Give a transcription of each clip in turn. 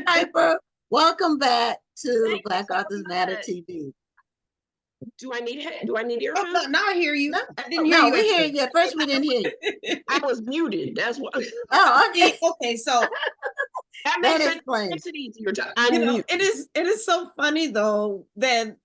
Piper, welcome back to Thank you Black so Authors Matter much. TV. Do I need Oh, earphones? no, now I hear you. No, I didn't hear you we at hear first. you. At first, we didn't hear you. I was muted. That's what. Oh, okay. Okay, so That That makes explains. it easier to you know, unmute. it is so funny though that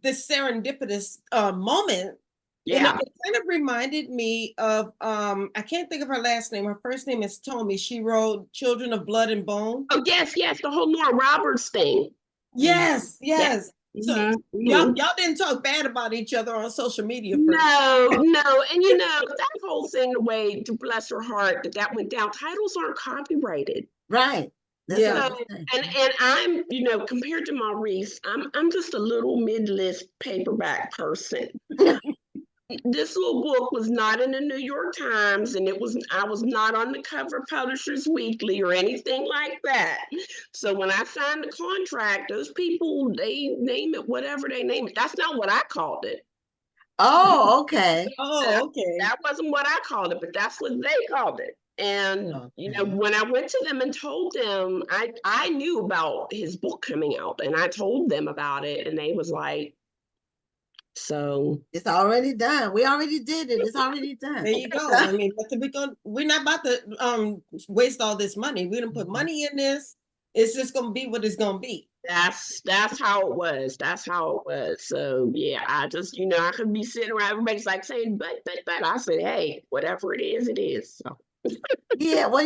this serendipitous moment, and Yeah. it kind of reminded me of I can't think of her last name. Her first name is Tommy. She wrote Children of Blood and Bone. Oh yes, yes. The whole Nora Roberts thing. Yes, Yeah. yes. So Mhm. y'all didn't talk bad about each other on social media first. No, and that whole thing, the way to bless her heart that went down. Titles aren't copyrighted. Right. That's Yeah. what I'm saying. And I'm, compared to Maurice, I'm just a little mid-list paperback person. This little book was not in the New York Times, and I was not on the cover of Publishers Weekly or anything like that. So when I signed the contract, those people, they name it whatever they name it. That's not what I called it. Oh, okay. Oh, okay. That wasn't what I called it, but that's what they called it. And Okay. when I went to them and told them, I knew about his book coming out, and I told them about it, and they was like, so It's already done. We already did it. It's already done. There you go. I mean, we're not about to waste all this money. We didn't put money in this. It's just gonna be what it's gonna be. that's how it was. That's how it was. So yeah, I just I could be sitting around. Everybody's like saying, but. I said, hey, whatever it is, it is. So. Yeah. Well,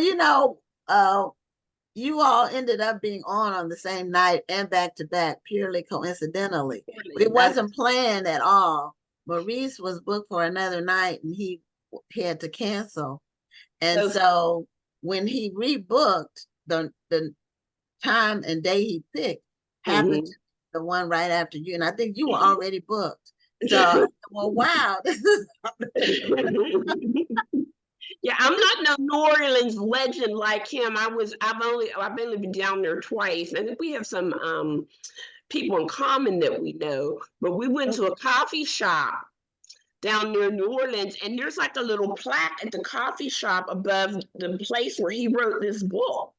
you all ended up being on the same night and back to back purely coincidentally. It wasn't planned at all. Maurice was booked for another night and he had to cancel. And so when he rebooked, the time and day he picked happened to be the one right after you. And I think you were already booked. So, well, wow, this is Yeah, I'm not no New Orleans legend like him. I've only been down there twice. I think we have some people in common that we know. But we went to a coffee shop down near New Orleans, and there's like a little plaque at the coffee shop above the place where he wrote this book.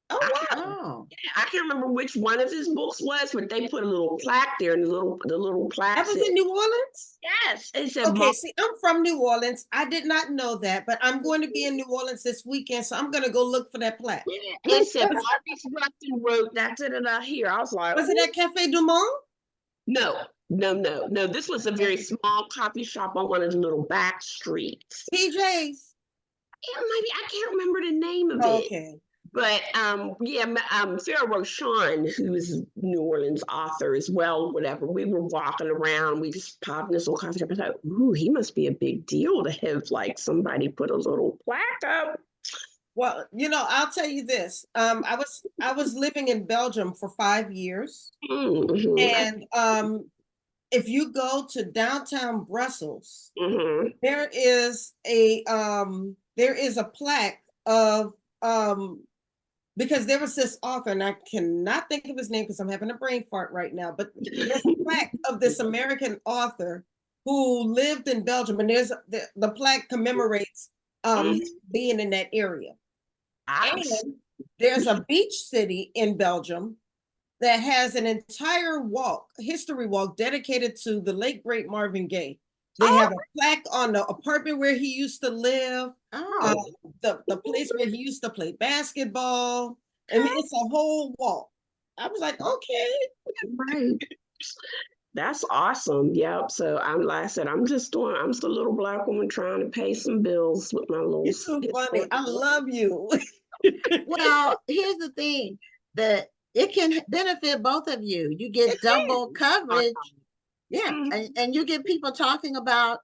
Oh wow! oh. I can't remember which one of his books was, but they put a little plaque there, and the little plaque. That was in New Orleans? Yes, it said. Okay, see, I'm from New Orleans. I did not know that, but I'm going to be in New Orleans this weekend, so I'm going to go look for that plaque. Yeah, it said Maurice Rustin wrote that here. I was like, was it at Cafe Du Monde? No. This was a very small coffee shop on one of the little back streets. PJ's. Yeah, maybe I can't remember the name of it. Okay. But Sarah Roshan, who's New Orleans author as well, whatever, we were walking around, we just popped in this little coffee shop. I thought, ooh, he must be a big deal to have like somebody put a little plaque up. Well, I'll tell you this. I was living in Belgium for 5 years. And if you go to downtown Brussels, there is a plaque of because there was this author, and I cannot think of his name because I'm having a brain fart right now, but there's a plaque of this American author who lived in Belgium, and there's the plaque commemorates being in that area. And there's a beach city in Belgium that has an entire history walk dedicated to the late great Marvin Gaye. They have a plaque on the apartment where he used to live, the place where he used to play basketball. I mean, it's a whole walk. I was like, okay. Right. That's awesome. Yep. So like I said, I'm just a little Black woman trying to pay some bills with my little. You're so funny. I love you. Well, here's the thing, that it can benefit both of you. You get double coverage. Yeah. And you get people talking about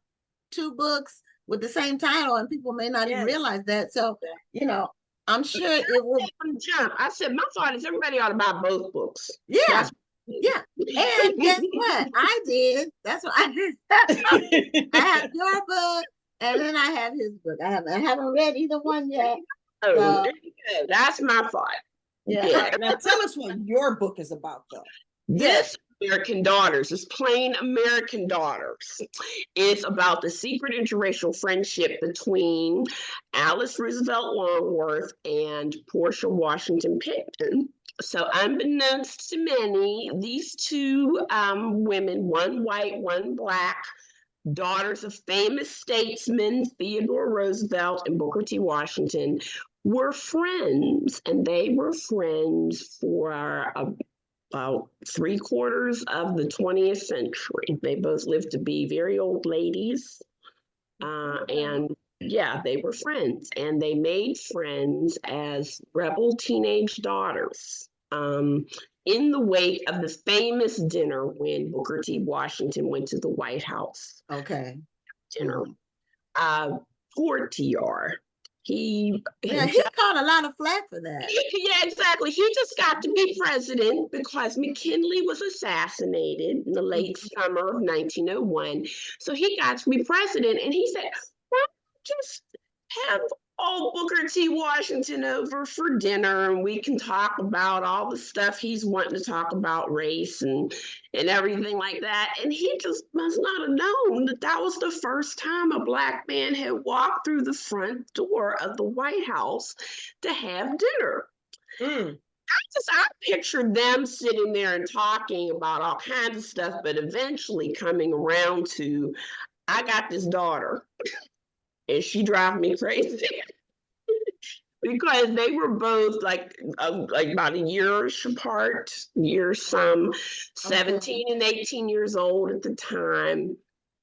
two books with the same title, and people may not even realize that. So, I'm sure it will. I said, my thought is everybody ought to buy both books. Yeah. Yeah. And guess what? I did. That's what I did. I have your book, and then I have his book. I haven't read either one yet. Oh, that's my thought. Yeah. Now tell us what your book is about, though. This American Daughters. It's Plain American Daughters. It's about the secret interracial friendship between Alice Roosevelt Longworth and Portia Washington Pickton. So, unbeknownst to many, these two women, one white, one black, daughters of famous statesmen Theodore Roosevelt and Booker T. Washington, were friends, and they were friends for about 3/4 of the 20th century. They both lived to be very old ladies, and yeah, they were friends, and they made friends as rebel teenage daughters. In the wake of the famous dinner when Booker T. Washington went to the White House. Okay. Dinner. Poor TR. He caught a lot of flack for that. Yeah, exactly. He just got to be president because McKinley was assassinated in the late summer of 1901. So he got to be president, and he said, "Why don't you just have old Booker T. Washington over for dinner, and we can talk about all the stuff he's wanting to talk about, race and everything like that." And he just must not have known that that was the first time a black man had walked through the front door of the White House to have dinner. I pictured them sitting there and talking about all kinds of stuff, but eventually coming around to, I got this daughter, and she drives me crazy. Because they were both like about a year apart, 17 and 18 years old at the time,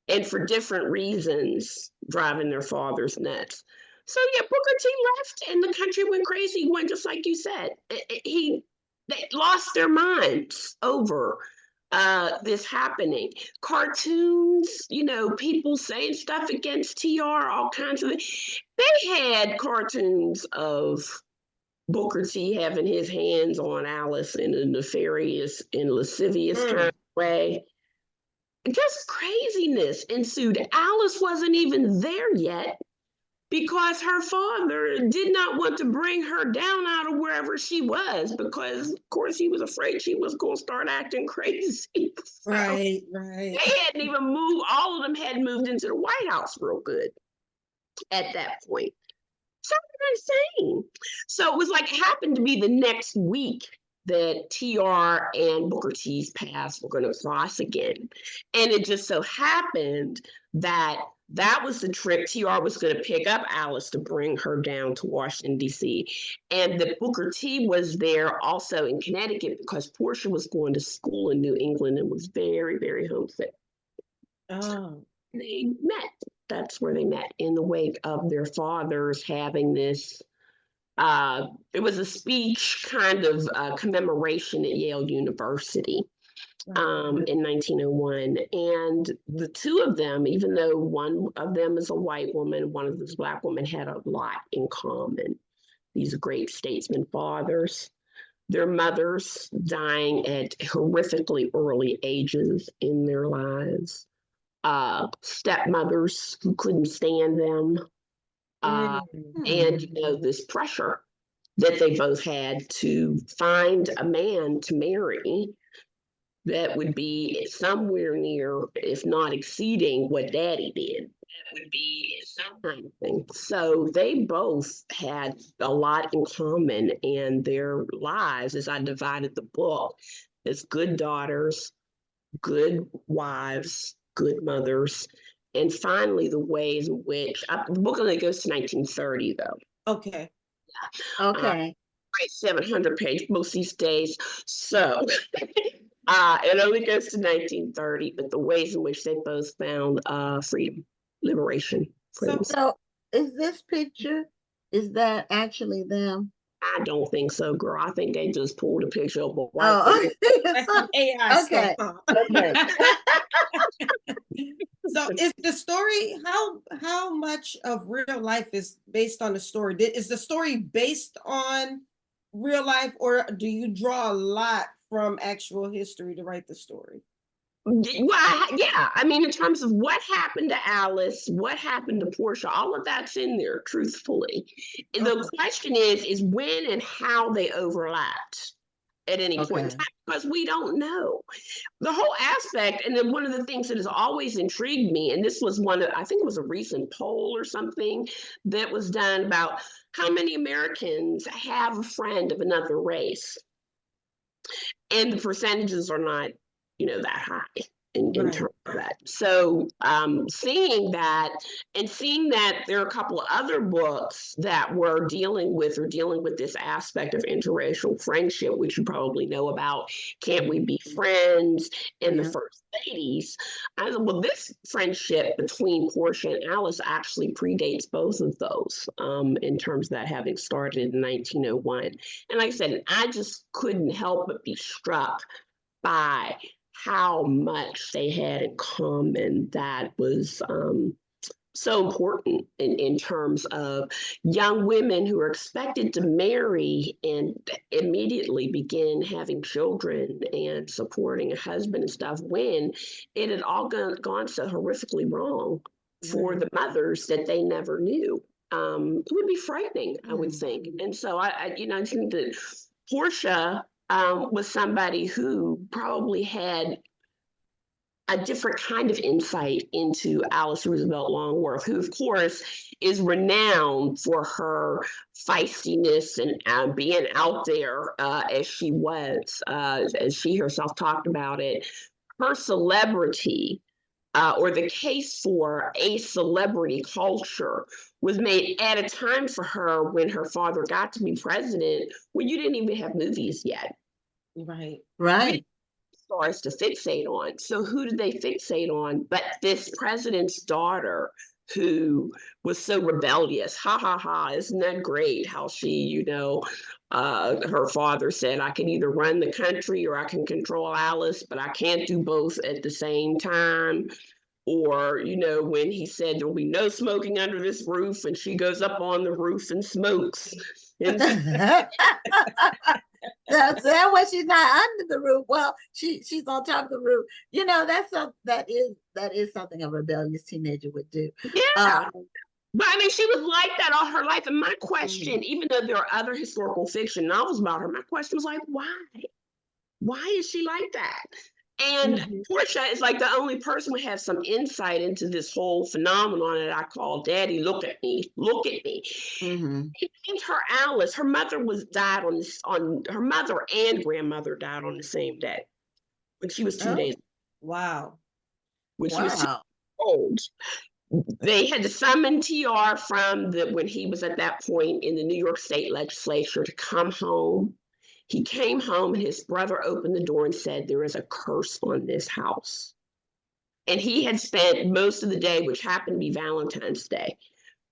and for different reasons, driving their fathers nuts. So yeah, Booker T left, and the country went crazy. He went just like you said. They lost their minds over this happening. Cartoons, people saying stuff against TR, all kinds of things. They had cartoons of Booker T having his hands on Alice in a nefarious and lascivious kind of way. Just craziness ensued. Alice wasn't even there yet because her father did not want to bring her down out of wherever she was, because of course he was afraid she was going to start acting crazy. So right. They hadn't even moved. All of them had moved into the White House real good at that point. Something insane. So it was like, it happened to be the next week that TR and Booker T's paths were going to cross again. And it just so happened that was the trip. TR was going to pick up Alice to bring her down to Washington, D.C. And that Booker T was there also in Connecticut because Portia was going to school in New England and was very, very homesick. Oh. They met. That's where they met, in the wake of their fathers having this. It was a speech kind of commemoration at Yale University in 1901. And the two of them, even though one of them is a white woman, one of them is a black woman, had a lot in common. These great statesmen fathers, their mothers dying at horrifically early ages in their lives, stepmothers who couldn't stand them, and this pressure that they both had to find a man to marry that would be somewhere near, if not exceeding, what Daddy did. That would be some kind of thing. So they both had a lot in common, and their lives, as I divided the book, as good daughters, good wives, good mothers, and finally the ways in which the book only goes to 1930 though. Okay. Okay. 700-page books these days. So it only goes to 1930, but the ways in which they both found freedom, liberation. So is this picture, is that actually them? I don't think so, girl. I think they just pulled a picture of a white AI okay. stuff, huh? Okay. So is the story, how much of real life is based on the story? Is the story based on real life, or do you draw a lot from actual history to write the story? Well, yeah. I mean, in terms of what happened to Alice, what happened to Portia, all of that's in there, truthfully. The question is when and how they overlapped. at any point in Okay. time because we don't know. The whole aspect, and then one of the things that has always intrigued me, and this was I think it was a recent poll or something that was done about how many Americans have a friend of another race. And the percentages are not, that high in terms of that. So seeing that and seeing that there are a couple of other books that were dealing with this aspect of interracial friendship, which you probably know about, Can't We Be Friends, and The First Ladies. I said, well, this friendship between Portia and Alice actually predates both of those in terms of that having started in 1901. And like I said, I just couldn't help but be struck by how much they had in common that was so important in terms of young women who are expected to marry and immediately begin having children and supporting a husband and stuff when it had all gone so horrifically wrong for the mothers that they never knew. It would be frightening, I would think. And so I think that Portia was somebody who probably had a different kind of insight into Alice Roosevelt Longworth, who, of course, is renowned for her feistiness and being out there as she was, as she herself talked about it. Her celebrity, or the case for a celebrity culture, was made at a time for her when her father got to be president, when you didn't even have movies yet. Right. Stars to fixate on. So who did they fixate on but this president's daughter, who was so rebellious? Ha ha ha, isn't that great how she, her father said, I can either run the country or I can control Alice, but I can't do both at the same time. Or, when he said there'll be no smoking under this roof, and she goes up on the roof and smokes. And That's that way she's not under the roof. Well, she's on top of the roof. That is something a rebellious teenager would do. Yeah. But I mean, she was like that all her life. And my question, even though there are other historical fiction novels about her, my question was like, why? Why is she like that? And Portia is like the only person who has some insight into this whole phenomenon that I call Daddy, look at me, look at me. He named her Alice. Her mother her mother and grandmother died on the same day when she was 2 days. Wow. When she was 2 years old. They had to summon TR when he was at that point in the New York State legislature to come home. He came home and his brother opened the door and said, there is a curse on this house. And he had spent most of the day, which happened to be Valentine's Day,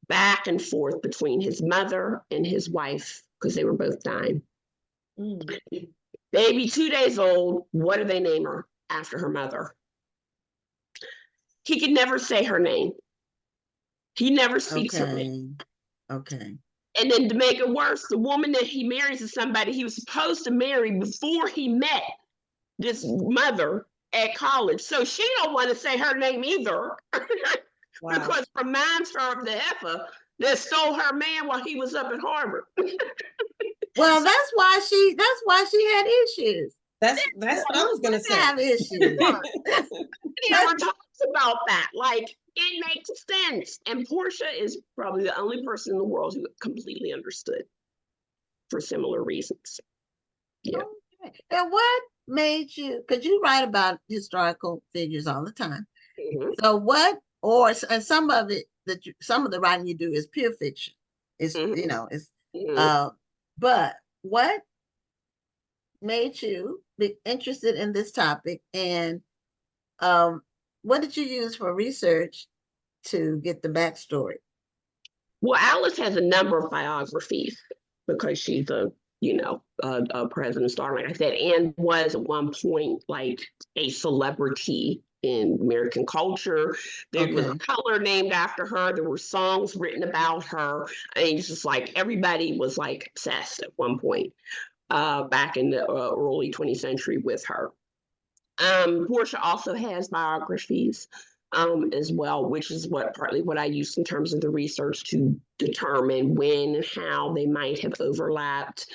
back and forth between his mother and his wife, because they were both dying. Baby 2 days old, what do they name her after her mother? He could never say her name. He never speaks her name. Okay. And then to make it worse, the woman that he marries is somebody he was supposed to marry before he met this mother at college. So she don't want to say her name either. Because reminds her of the heifer that stole her man while he was up at Harvard. Well, that's why she had issues. That's what I was gonna say. Have issues. He never talks about that. Like, it makes sense. And Portia is probably the only person in the world who completely understood for similar reasons. Yeah. Okay. And what made you, because you write about historical figures all the time. So and some of it some of the writing you do is pure fiction. It's but what made you be interested in this topic, and what did you use for research to get the backstory? Well, Alice has a number of biographies because she's a president's daughter, like I said, and was at one point like a celebrity in American culture. There was a color named after her. There were songs written about her. I mean, it's just like everybody was like obsessed at one point back in the early 20th century with her. Portia also has biographies as well, which is partly what I used in terms of the research to determine when and how they might have overlapped.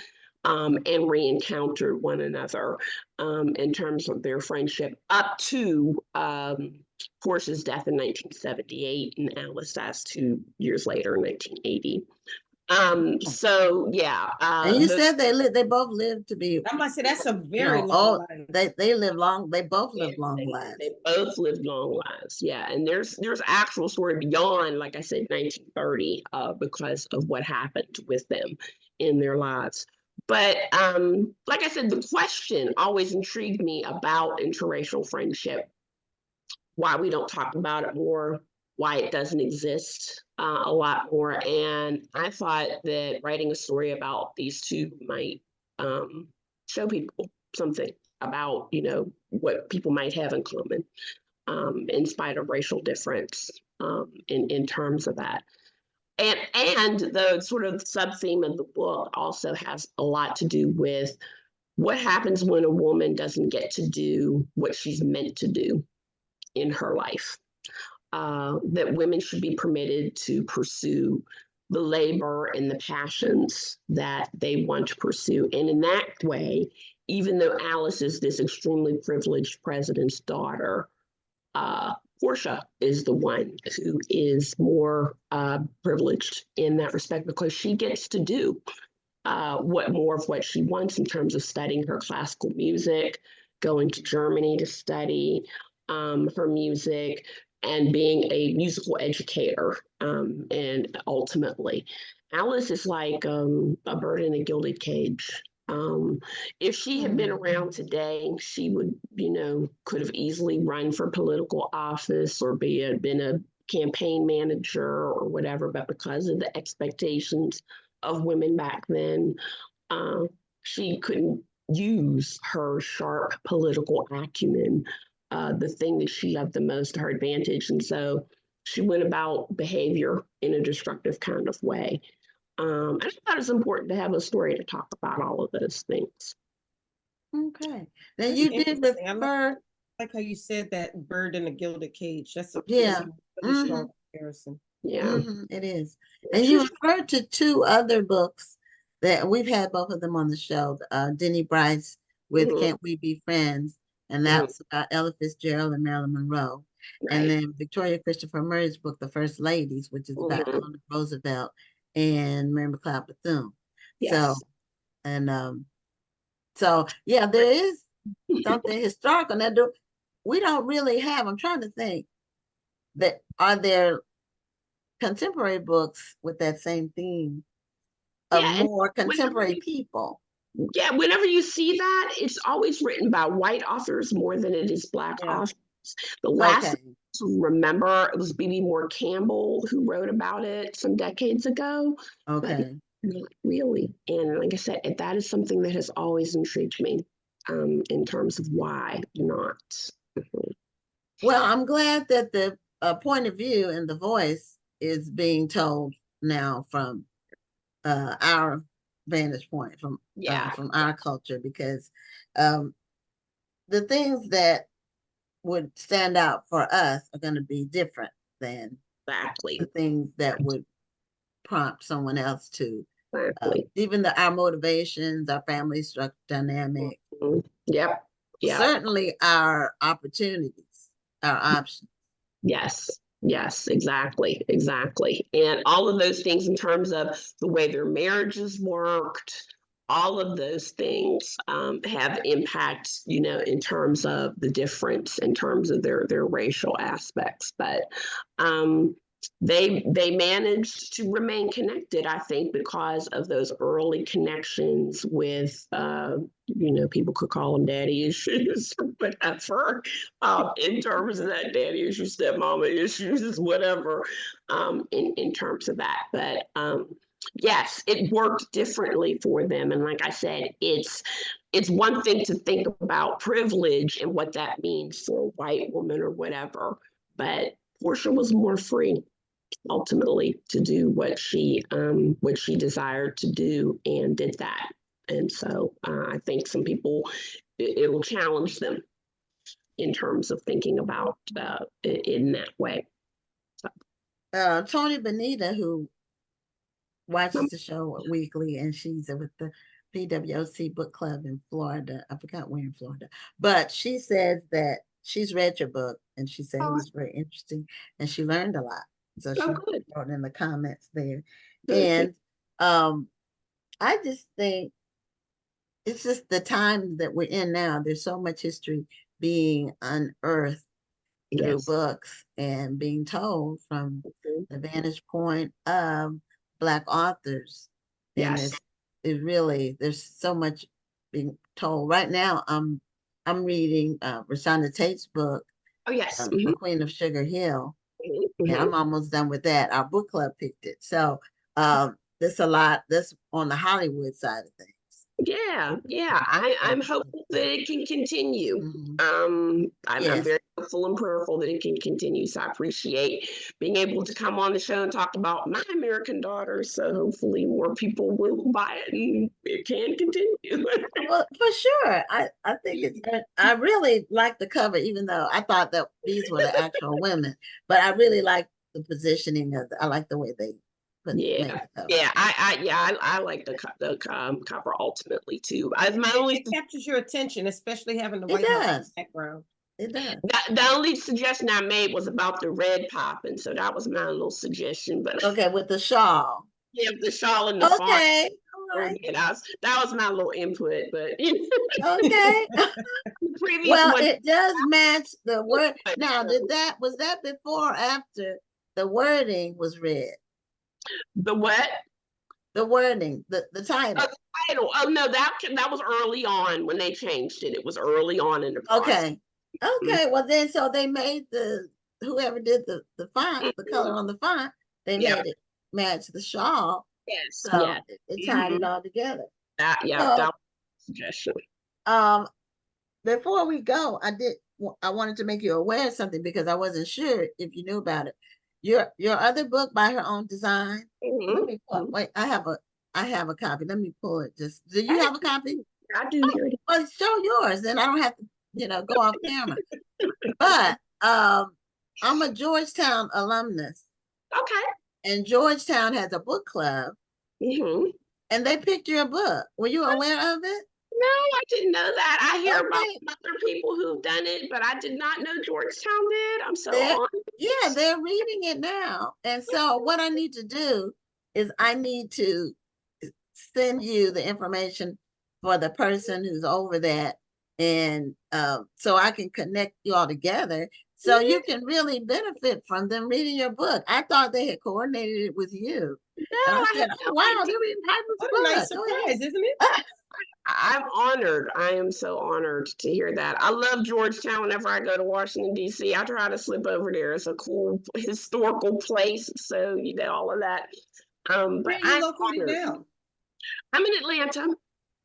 and re-encountered one another in terms of their friendship up to Portia's death in 1978 and Alice dies 2 years later in 1980. So yeah, And you said they both lived to be, I must say that's a you very know, long oh, life. they live long, they both yeah, live long lives. they both lived long lives. Yeah, and there's actual story beyond, like I said, 1930, because of what happened with them in their lives. But like I said, the question always intrigued me about interracial friendship, why we don't talk about it more, why it doesn't exist a lot more. And I thought that writing a story about these two might show people something about, what people might have in common in spite of racial difference in terms of that. And the sort of sub theme of the book also has a lot to do with what happens when a woman doesn't get to do what she's meant to do in her life. That women should be permitted to pursue the labor and the passions that they want to pursue. And in that way, even though Alice is this extremely privileged president's daughter, Portia is the one who is more privileged in that respect because she gets to do what more of what she wants in terms of studying her classical music, going to Germany to study her music, and being a musical educator. And ultimately, Alice is like a bird in a gilded cage. If she had been around today, she would, could have easily run for political office or been a campaign manager or whatever. But because of the expectations of women back then, uh, she couldn't use her sharp political acumen, the thing that she loved the most, to her advantage. And so she went about behavior in a destructive kind of way. I just thought it's important to have a story to talk about all of those things. Okay. Now That's you did interesting. I refer, like how you said that bird in a gilded cage. That's a yeah. really strong comparison. Yeah. It is. And you referred to two other books that we've had both of them on the show. Denny Bryce with Mhm. Can't We Be Friends? And that's about Ella Fitzgerald and Marilyn Monroe. And Right. then Victoria Christopher Murray's book, The First Ladies, which is about Mhm. Eleanor Roosevelt and Mary McLeod Bethune. So, Yes. and so yeah, there is something historical. Now, we don't really have, I'm trying to think, that are there contemporary books with that same theme of Yeah. And more whenever contemporary you, people. yeah, whenever you see that, it's always written by white authors more than it is black Yeah. authors. The last Okay. to remember, it was B.B. Moore Campbell who wrote about it some decades ago, but Okay. not really. And like I said, that is something that has always intrigued me in terms of why not. Mhm. Well, I'm glad that the point of view and the voice is being told now from our vantage point, Yeah, from our culture, because um, the things that would stand out for us are going to be different than exactly. the things that would prompt someone else to. Exactly. Even our motivations, our family structure dynamic, Mhm. Yep. Yep. certainly our opportunities, our options. Yes. Yes, exactly. Exactly. And all of those things in terms of the way their marriages worked, all of those things have impact, in terms of the difference in terms of their racial aspects. But um, they managed to remain connected, I think, because of those early connections with people could call them daddy issues or whatever, in terms of that daddy issues, stepmama issues, whatever, in terms of that. But yes, it worked differently for them. And like I said, it's one thing to think about privilege and what that means for a white woman or whatever, but Portia was more free ultimately to do what she desired to do and did that. And so I think some people it'll challenge them in terms of thinking about in that way. So, Tony Benita, who watches um, the show weekly, and she's with the PWOC book club in Florida. I forgot where in Florida, but she says that she's read your book and she said it Oh, was very interesting and she learned a lot. So she good. wrote in the comments there. Good, good. And I just think it's just the time that we're in now. There's so much history being unearthed through Yes. books and being told from Mhm. the vantage point of Black authors. And Yes. it really, there's so much being told. Right now, I'm reading Rashonda Tate's book, Oh, yes. The Queen of Sugar Hill. Mhm. Yeah, I'm almost done with that. Our book club picked it. So there's a lot that's on the Hollywood side of things. Yeah, yeah. I'm hopeful that it can continue. Mhm. I'm Yes. very hopeful and prayerful that it can continue. So I appreciate being able to come on the show and talk about my American Daughter. So hopefully more people will buy it and it can continue. Well, for sure. I think it's I really like the cover, even though I thought that these were the actual women, but I really like the positioning of I like the way they make Yeah, the cover. yeah. I like the cover ultimately too. As my only It captures your attention, especially having the It White House does. background. It does. the only suggestion I made was about the red pop, and so that was my little suggestion. But Okay, with the shawl. yeah, the shawl and the font. Okay. All right. Yeah, that was my little input, but Okay. the previous Well, one. it does match the word. Now, was that before or after the wording was read? The what? The wording, the Oh, title. the title. Oh no, that was early on when they changed it. It was early on in the process. Okay. Okay. Well, then, so they made whoever did the font, the color on the font, they Yeah. made it match the shawl. Yes. So Yeah. it tied it all together. That So, was a suggestion. before we go, I wanted to make you aware of something because I wasn't sure if you knew about it. Your other book by her own design. Let me wait. I have a copy. Let me pull it. Do you have a copy? I do Oh, hear it. well, show yours, then I don't have to, go off camera. But I'm a Georgetown alumnus, Okay. and Georgetown has a book club, Mm-hmm. and they picked your book. Were you aware of it? No, I didn't know that. I hear about Okay. other people who've done it, but I did not know Georgetown did. I'm so They're, honored. yeah, they're reading it now. And so what I need to do is I need to send you the information for the person who's over that. And so I can connect you all together so you can really benefit from them reading your book. I thought they had coordinated it with you. No, And I I said, had oh, no wow, idea. they're reading Piper's What a book. nice Go ahead. surprise, isn't it? I'm honored. I am so honored to hear that. I love Georgetown. Whenever I go to Washington, D.C., I try to slip over there. It's a cool historical place. So, all of that. Where But are you I'm located honored. now? I'm in Atlanta.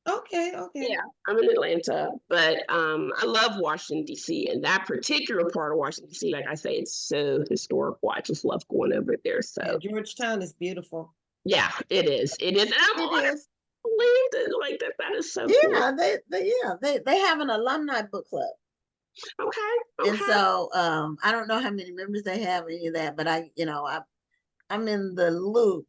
Okay, okay. Yeah, I'm in Atlanta, but I love Washington D.C. and that particular part of Washington D.C. Like I say, it's so historical. I just love going over there. So Yeah, Georgetown is beautiful. yeah, it is. It is, and I'm It honored is. to believe that. Like that. That is so cool. Yeah, they have an alumni book club. Okay. And Okay. so I don't know how many members they have or any of that, but I'm in the loop.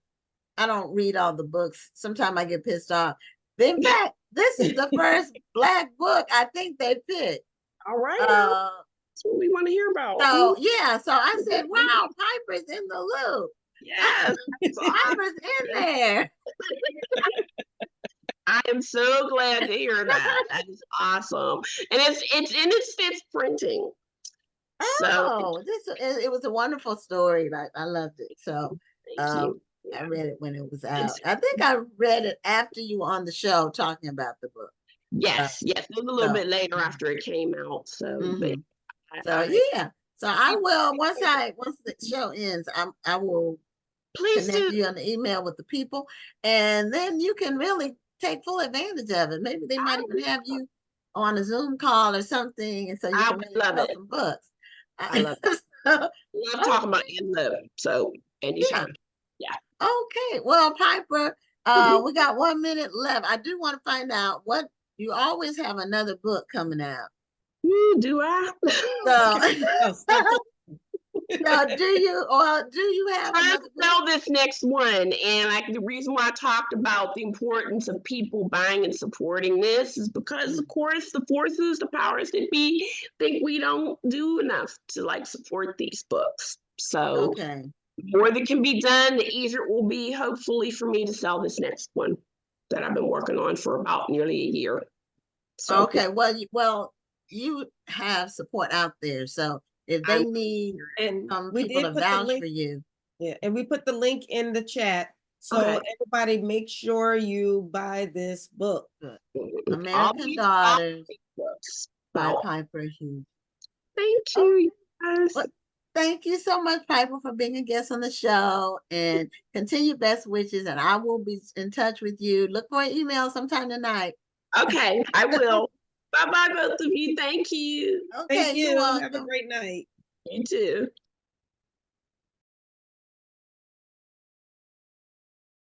I don't read all the books. Sometimes I get pissed off. In fact, this is the first Black book I think they picked. All right. Uh, That's what we want to hear about. so yeah, so I said, wow, Piper's in the loop. Yes. Piper's in there. I am so glad to hear that. That is awesome. And it's in its fifth printing. So Oh, it was a wonderful story. I loved it. So thank you. I read it when it was out. It's, I think I read it after you were on the show talking about the book. yes, it was a little bit later after it came out. So, but So yeah. So I will once the show ends, I will please connect do. you on the email with the people, and then you can really take full advantage of it. Maybe they might even have you on a Zoom call or something, and so you I can would really love sell it. some books. I love it. Love talking about in love. So anytime. Yeah. Okay. Well, Piper, Mhm. we got 1 minute left. I do want to find out what you always have another book coming out. Ooh, do I? So Oh, stop talking. So do you have Trying another to book? sell this next one, and like the reason why I talked about the importance of people buying and supporting this is because, of course, the forces, the powers that be, think we don't do enough to like support these books. So Okay. the more that can be done, the easier it will be, hopefully, for me to sell this next one that I've been working on for about nearly a year. So Okay. Well, you have support out there. So if they I'm need And we people did to put the vouch link. for you, Yeah, and we put the link in the chat. So okay. everybody make sure you buy this book. good. All American these Daughters books. by So Piper Hughes. thank Oh, you, guys. well, thank you so much, Piper, for being a guest on the show, and continue best wishes. And I will be in touch with you. Look for an email sometime tonight. Okay, I will. Bye bye, both of you. Thank you. Thank Okay, you're you. Have a welcome. great night. You too.